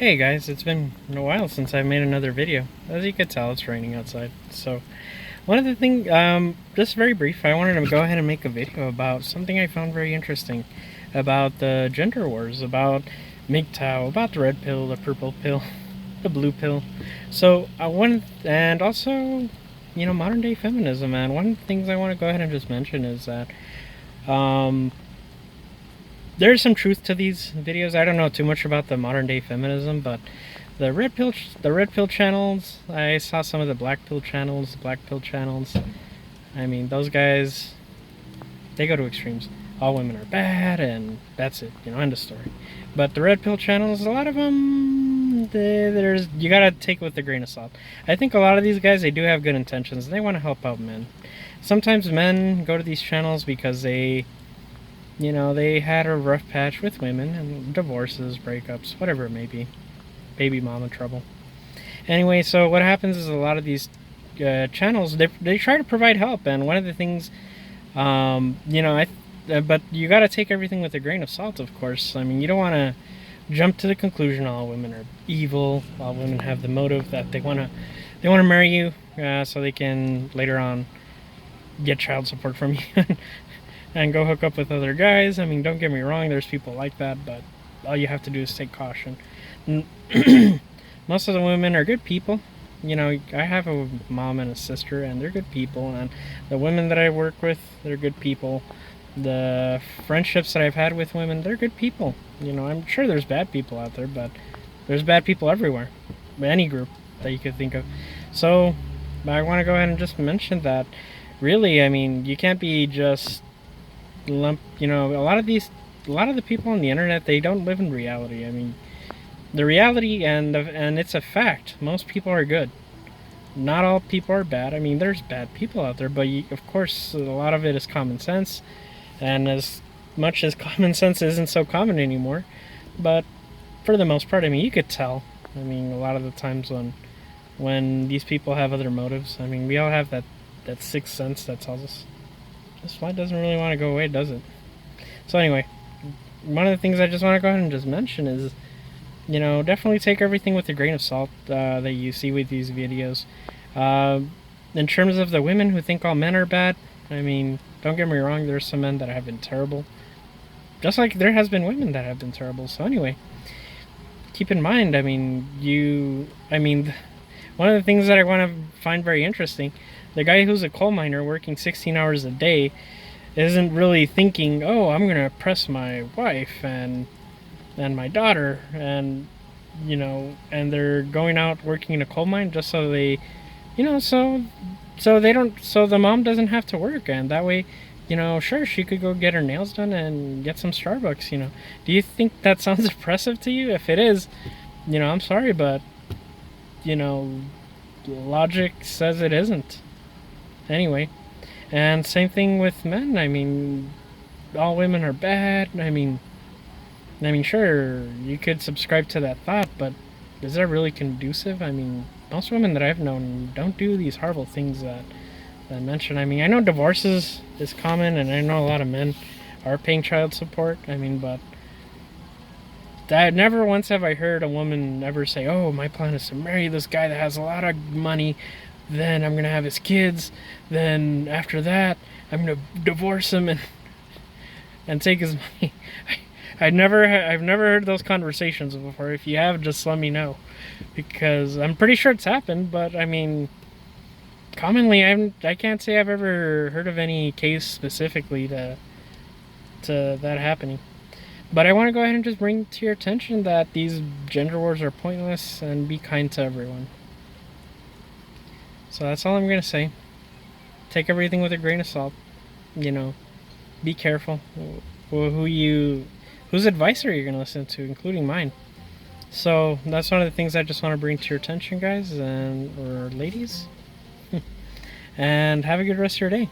Hey guys, it's been a while since I made another video. As you can tell, it's raining outside. So, one of the things, just very brief, I wanted to go ahead and make a video about something I found very interesting about the gender wars, about MGTOW, about the red pill, the purple pill, the blue pill. So, I wanted, and also, modern day feminism. And one of the things I want to go ahead and just mention is that, um, there's some truth to these videos. I don't know too much about the modern day feminism, but the red pill channels, I saw some of the black pill channels, I mean, those guys, they go to extremes. All women are bad, and that's it. End of story. But the red pill channels, a lot of them, there's you gotta take it with a grain of salt. I think a lot of these guys, they do have good intentions. They want to help out men. Sometimes men go to these channels because they had a rough patch with women and divorces, breakups, whatever it may be. Baby mama trouble. Anyway, so what happens is a lot of these channels, they try to provide help. And one of the things, but you got to take everything with a grain of salt, of course. I mean, you don't want to jump to the conclusion all women are evil, all women have the motive that they want to marry you so they can later on get child support from you and go hook up with other guys. I mean, don't get me wrong, there's people like that, but all you have to do is take caution. Most of the women are good people. I have a mom and a sister, and they're good people. And the women that I work with, they're good people. The friendships that I've had with women, they're good people. I'm sure there's bad people out there, but there's bad people everywhere. Any group that you could think of. So, I want to go ahead and just mention that, really, I mean, you can't be just a lot of the people on the internet, they don't live in reality. I mean, the reality, and it's a fact, most people are good. Not all people are bad. I mean, there's bad people out there, but of course a lot of it is common sense. And as much as common sense isn't so common anymore, but for the most part, I mean, you could tell. I mean, a lot of the times when these people have other motives, I mean, we all have that sixth sense that tells us this flight doesn't really want to go away, does it? So anyway, one of the things I just want to go ahead and just mention is, definitely take everything with a grain of salt that you see with these videos. In terms of the women who think all men are bad, I mean, don't get me wrong, there's some men that have been terrible. Just like there has been women that have been terrible. So anyway, keep in mind, one of the things that I want to find very interesting, the guy who's a coal miner working 16 hours a day isn't really thinking, oh, I'm going to oppress my wife and my daughter, and and they're going out working in a coal mine just so they, so the mom doesn't have to work, and that way, sure, she could go get her nails done and get some Starbucks. Do you think that sounds oppressive to you? If it is, I'm sorry, but logic says it isn't. Anyway, and same thing with men. I mean, all women are bad. I mean, sure, you could subscribe to that thought, but is that really conducive? I mean, most women that I've known don't do these horrible things that I mentioned. I mean, I know divorces is common, and I know a lot of men are paying child support. I mean, but never once have I heard a woman ever say, oh, my plan is to marry this guy that has a lot of money, then I'm going to have his kids, then after that, I'm going to divorce him and take his money. I've never heard those conversations before. If you have, just let me know, because I'm pretty sure it's happened. But I mean, commonly, I can't say I've ever heard of any case specifically to that happening. But I want to go ahead and just bring to your attention that these gender wars are pointless, and be kind to everyone. So that's all I'm gonna say. Take everything with a grain of salt. Be careful whose advice are you going to listen to, including mine. So that's one of the things I just want to bring to your attention, guys, or ladies. And have a good rest of your day.